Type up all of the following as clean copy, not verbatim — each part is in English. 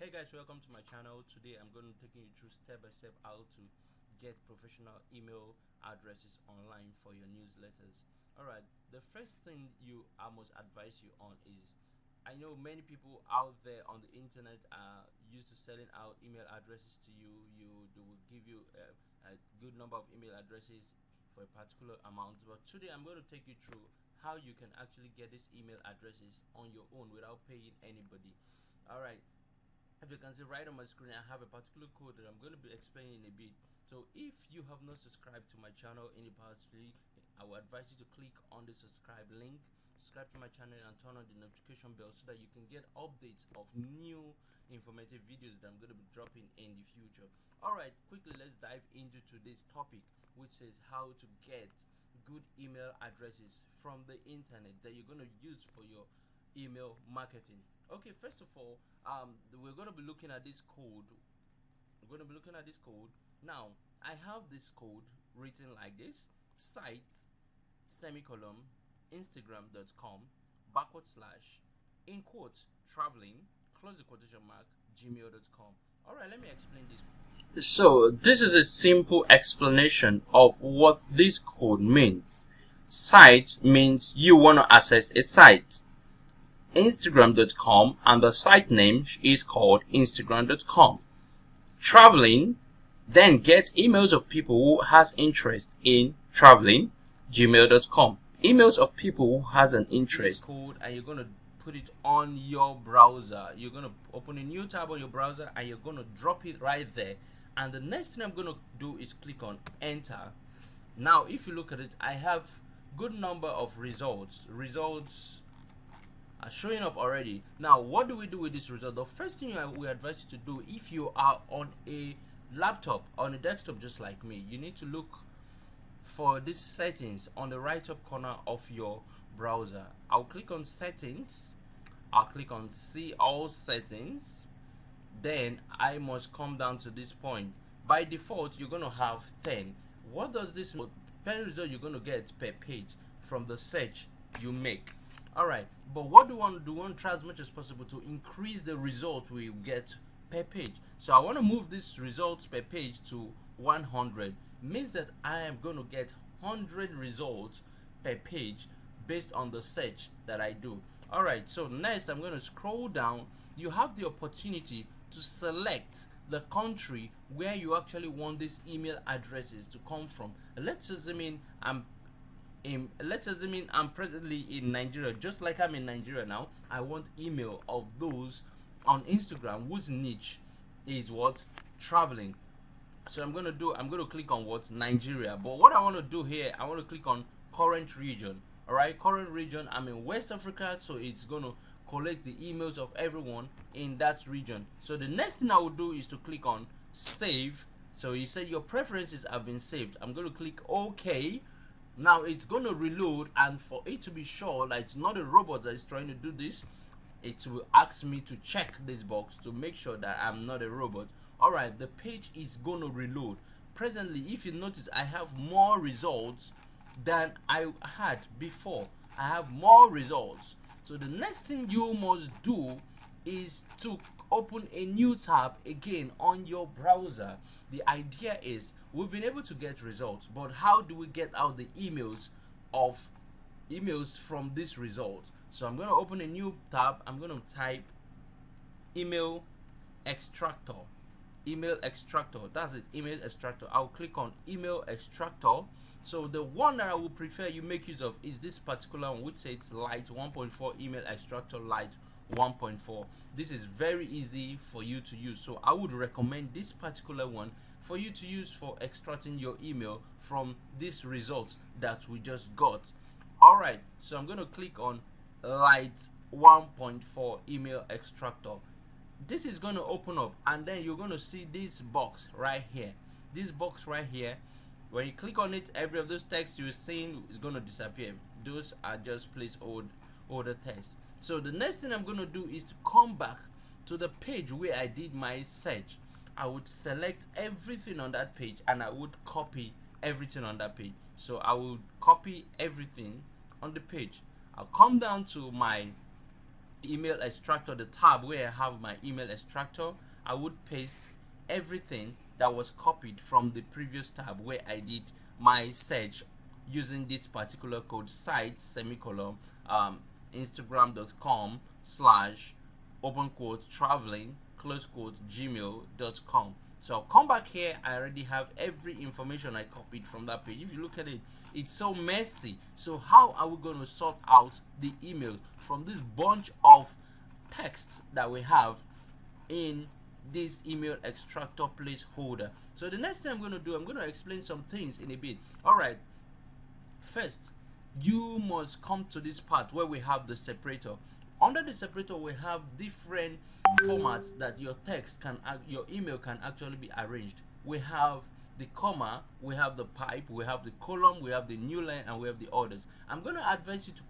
Hey guys, welcome to my channel. Today I'm going to be taking you through step by step how to get professional email addresses online for your newsletters. Alright, the first thing I must advise you on is, I know many people out there on the internet are used to selling out email addresses to you. They will give you a good number of email addresses for a particular amount. But today I'm going to take you through how you can actually get these email addresses on your own without paying anybody. Alright, if you can see right on my screen, I have a particular code that I'm going to be explaining in a bit. So if you have not subscribed to my channel in the past, please, I will advise you to click on the subscribe link, subscribe to my channel, and turn on the notification bell so that you can get updates of new informative videos that I'm going to be dropping in the future. Alright, quickly let's dive into today's topic, which is how to get good email addresses from the internet that you're going to use for your email marketing. Okay, first of all, we're going to be looking at this code. Now, I have this code written like this: site semicolon instagram.com / in quotes traveling close the quotation mark gmail.com. All right, let me explain this. So this is a simple explanation of what this code means. Site means you want to access a site, instagram.com, and the site name is called instagram.com. Traveling, then get emails of people who has interest in traveling, gmail.com. Emails of people who has an interest. Code, and you're going to put it on your browser. You're going to open a new tab on your browser and you're going to drop it right there. And the next thing I'm going to do is click on enter. Now if you look at it, I have good number of results are showing up already. Now what do we do with this result? The first thing we advise you to do, if you are on a laptop, on a desktop just like me, you need to look for these settings on the right top corner of your browser. I'll click on settings, I'll click on see all settings, then I must come down to this point. By default you're going to have 10. What does this mean? 10 results you're going to get per page from the search you make. Alright, but what do we want to do? We want to try as much as possible to increase the results we get per page. So I want to move this results per page to 100. Means that I am going to get 100 results per page based on the search that I do. Alright, so next I'm going to scroll down. You have the opportunity to select the country where you actually want these email addresses to come from. Let's assume I'm presently in Nigeria. Just like I'm in Nigeria now, I want email of those on Instagram whose niche is what? Traveling. So I'm going to click on what? Nigeria. But what I want to do here, I want to click on current region. Alright, current region, I'm in West Africa, so it's going to collect the emails of everyone in that region. So the next thing I will do is to click on save. So you said your preferences have been saved. I'm going to click OK. Now it's going to reload, and for it to be sure that it's not a robot that is trying to do this, it will ask me to check this box to make sure that I'm not a robot. Alright, the page is going to reload. Presently, if you notice, I have more results than I had before. I have more results. So the next thing you must do is to open a new tab again on your browser. The idea is, we've been able to get results, but how do we get out the emails from this result? So I'm going to open a new tab. I'm going to type email extractor. That's it, email extractor. I'll click on email extractor. So the one that I would prefer you make use of is this particular one, which says Lite 1.4 email extractor Lite 1.4. This is very easy for you to use, so I would recommend this particular one for you to use for extracting your email from these results that we just got. Alright, so I'm going to click on Lite 1.4 email extractor. This is going to open up, and then you're going to see this box right here. When you click on it, every of those texts you're seeing is going to disappear. Those are just placeholder text. So the next thing I'm going to do is to come back to the page where I did my search. I would select everything on that page and I would copy everything on that page. So I will copy everything on the page. I'll come down to my email extractor, the tab where I have my email extractor, I would paste everything that was copied from the previous tab where I did my search using this particular code, site semicolon instagram.com slash open quote traveling close quote gmail.com. So I'll come back here. I already have every information I copied from that page. If you look at it, it's so messy. So how are we going to sort out the email from this bunch of text that we have in this email extractor placeholder? So the next thing I'm going to do, I'm going to explain some things in a bit. All right, first you must come to this part where we have the separator. Under the separator, we have different formats that your text can, your email can actually be arranged. We have the comma, we have the pipe, we have the column, we have the new line, and we have the orders. I'm going to advise you to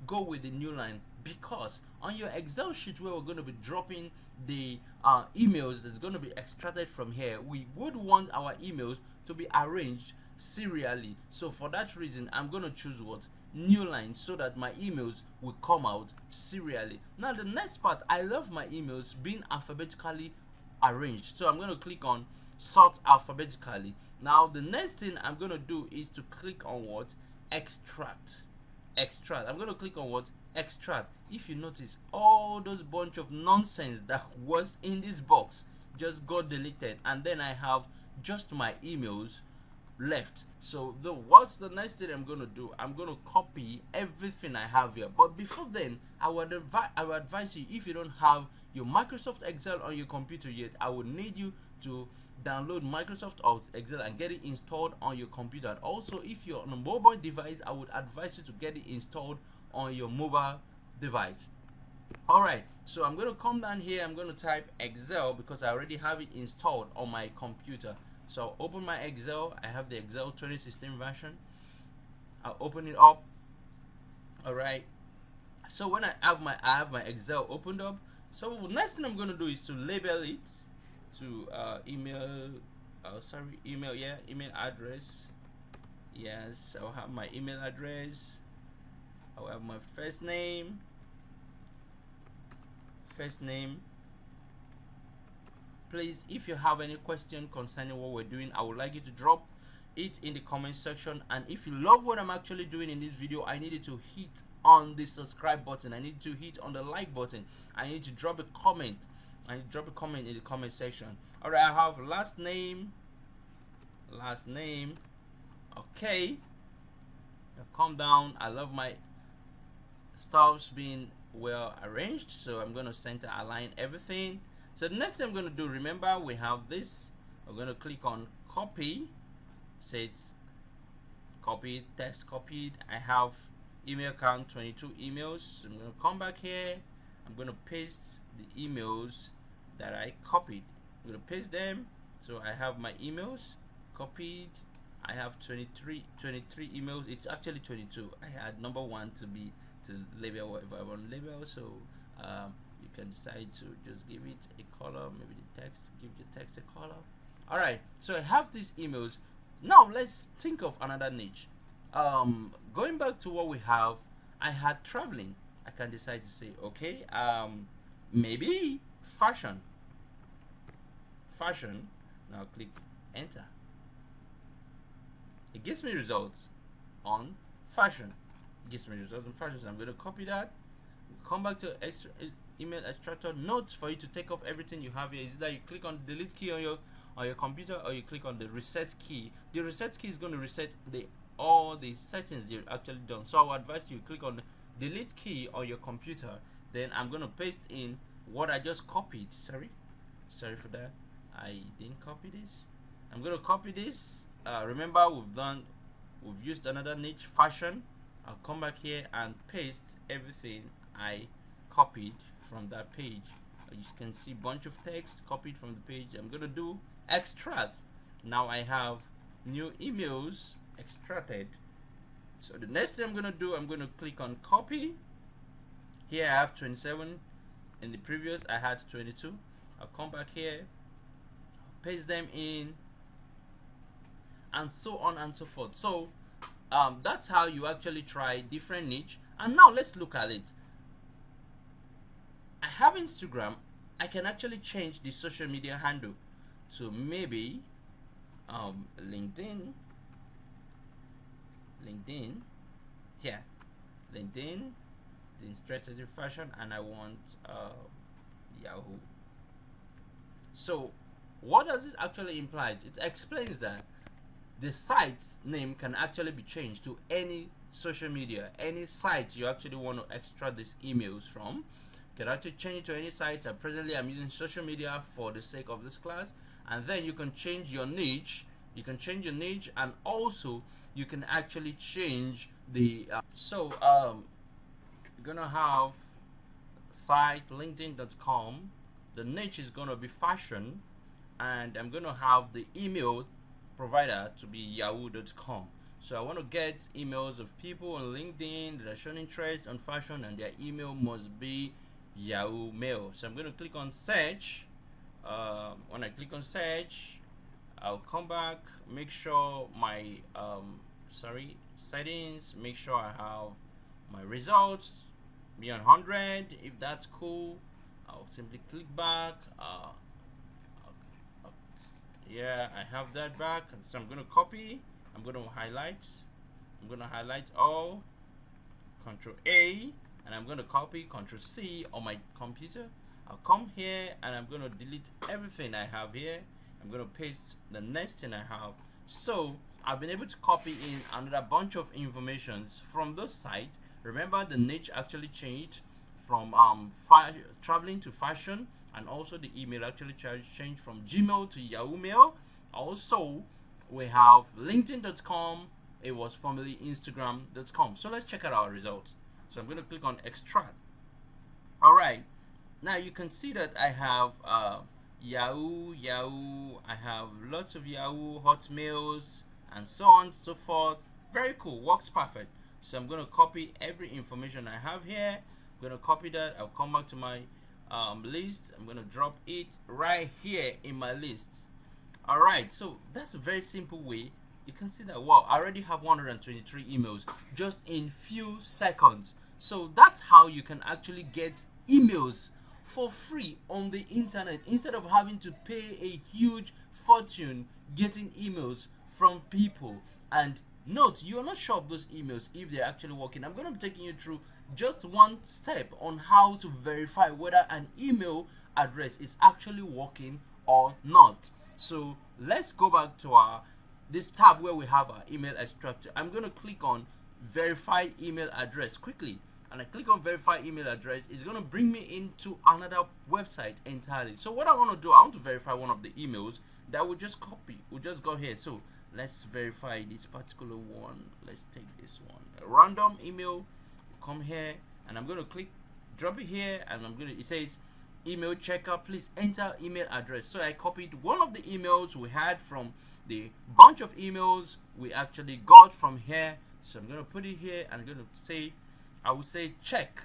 go with the new line, because on your Excel sheet where we're going to be dropping the emails that's going to be extracted from here, we would want our emails to be arranged serially. So for that reason, I'm going to choose what? New line, so that my emails will come out serially. Now the next part, I love my emails being alphabetically arranged, so I'm going to click on sort alphabetically. Now the next thing I'm going to do is to click on what? Extract. I'm going to click on what? Extract. If you notice, all those bunch of nonsense that was in this box just got deleted, and then I have just my emails left. So what's the next thing I'm going to do? I'm going to copy everything I have here. But before then, I would advise you, if you don't have your Microsoft Excel on your computer yet, I would need you to download Microsoft Excel and get it installed on your computer. And also, if you're on a mobile device, I would advise you to get it installed on your mobile device. Alright, so I'm going to come down here. I'm going to type Excel because I already have it installed on my computer. So I'll open my Excel. I have the Excel 2016 version. I'll open it up. All right. So when I have my Excel opened up. So the next thing I'm going to do is to label it to email. Email. Yeah, email address. Yes, I'll have my email address. I'll have my first name. Please, if you have any question concerning what we're doing, I would like you to drop it in the comment section. And if you love what I'm actually doing in this video, I need you to hit on the subscribe button. I need to hit on the like button. I need to drop a comment. I need to drop a comment in the comment section. All right, I have last name. Okay. Now calm down. I love my stuffs being well arranged, so I'm going to center align everything. So the next thing I'm going to do, remember we have this, I'm going to click on copy. Says copy, text copied. I have email count 22 emails. So I'm going to come back here. I'm going to paste the emails that I copied. I'm going to paste them. So I have my emails copied. I have 23 emails. It's actually 22. I had number 1 to label whatever I want to label. So you can decide to just give it a color, maybe the text, give the text a color. All right, so I have these emails. Now let's think of another niche. Going back to what we have, I had traveling. I can decide to say, okay, maybe fashion. Now click enter. It gives me results on fashion. So I'm going to copy that. Come back to email extractor. Note for you to take off everything you have here is that you click on the delete key on your computer, or you click on the reset key. The reset key is going to reset all the settings you've actually done. So I would advise you click on the delete key on your computer. Then I'm going to paste in what I just copied. Sorry for that. I didn't copy this. I'm going to copy this. Remember we've used another niche, fashion. I'll come back here and paste everything I copied from that page. You can see bunch of text copied from the page. I'm going to do extract. Now I have new emails extracted. So the next thing I'm going to do, I'm going to click on copy. Here I have 27. In the previous I had 22. I'll come back here, paste them in, and so on and so forth. So that's how you actually try different niche. And now let's look at it. I have Instagram, I can actually change the social media handle to maybe LinkedIn, yeah, LinkedIn, the strategy fashion, and I want Yahoo. So what does it actually imply? It explains that the site's name can actually be changed to any social media, any site you actually want to extract these emails from. You can actually change it to any site. Presently I'm using social media for the sake of this class, and then you can change your niche. You can change your niche, and also you can actually change the you're gonna have site linkedin.com. The niche is gonna be fashion, and I'm gonna have the email provider to be yahoo.com. So I want to get emails of people on LinkedIn that are showing interest on fashion, and their email must be Yahoo Mail. So I'm going to click on search. When I click on search, I'll come back, make sure my settings, make sure I have my results be on 100. If that's cool, I'll simply click back. Yeah, I have that back, so I'm going to copy. I'm going to highlight all, Control A, and I'm going to copy, Control C on my computer. I'll come here and I'm going to delete everything I have here. I'm going to paste the next thing I have. So I've been able to copy in another bunch of informations from those sites. Remember, the niche actually changed from traveling to fashion, and also the email actually changed from Gmail to Yahoo Mail. Also, we have linkedin.com. It was formerly instagram.com. So let's check out our results. So I'm going to click on extract. All right, now you can see that I have Yahoo, I have lots of Yahoo, Hotmails, and so on and so forth. Very cool, works perfect. So I'm going to copy every information I have here. I'm going to copy that. I'll come back to my list. I'm going to drop it right here in my list. All right, so that's a very simple way. You can see that, wow, I already have 123 emails just in few seconds. So that's how you can actually get emails for free on the internet, instead of having to pay a huge fortune getting emails from people. And note, you're not sure of those emails if they're actually working. I'm going to be taking you through just one step on how to verify whether an email address is actually working or not. So let's go back to this tab where we have our email extractor. I'm going to click on verify email address quickly, and I click on verify email address. It's going to bring me into another website entirely. So what I want to do, I want to verify one of the emails that we'll just copy. We'll just go here. So let's verify this particular one. Let's take this one, a random email. Come here, and I'm going to click, drop it here, and it says email checker, please enter email address. So I copied one of the emails we had from the bunch of emails we actually got from here. So I'm going to put it here, and I'm going to say, I will say check.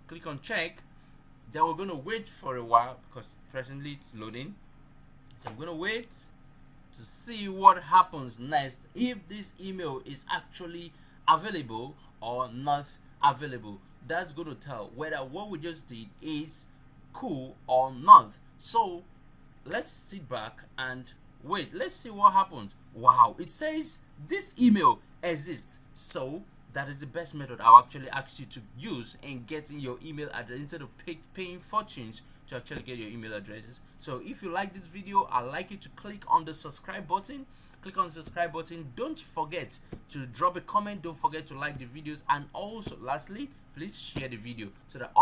Click on check. Then we're going to wait for a while because presently it's loading. So I'm going to wait to see what happens next, if this email is actually available or not available. That's going to tell whether what we just did is cool or not. So let's sit back and wait. Let's see what happens. Wow, it says this email exists. So that is the best method I'll actually ask you to use in getting your email address, instead of paying fortunes to actually get your email addresses. So if you like this video, I'd like you to click on the subscribe button. Click on the subscribe button. Don't forget to drop a comment. Don't forget to like the videos, and also lastly, please share the video so that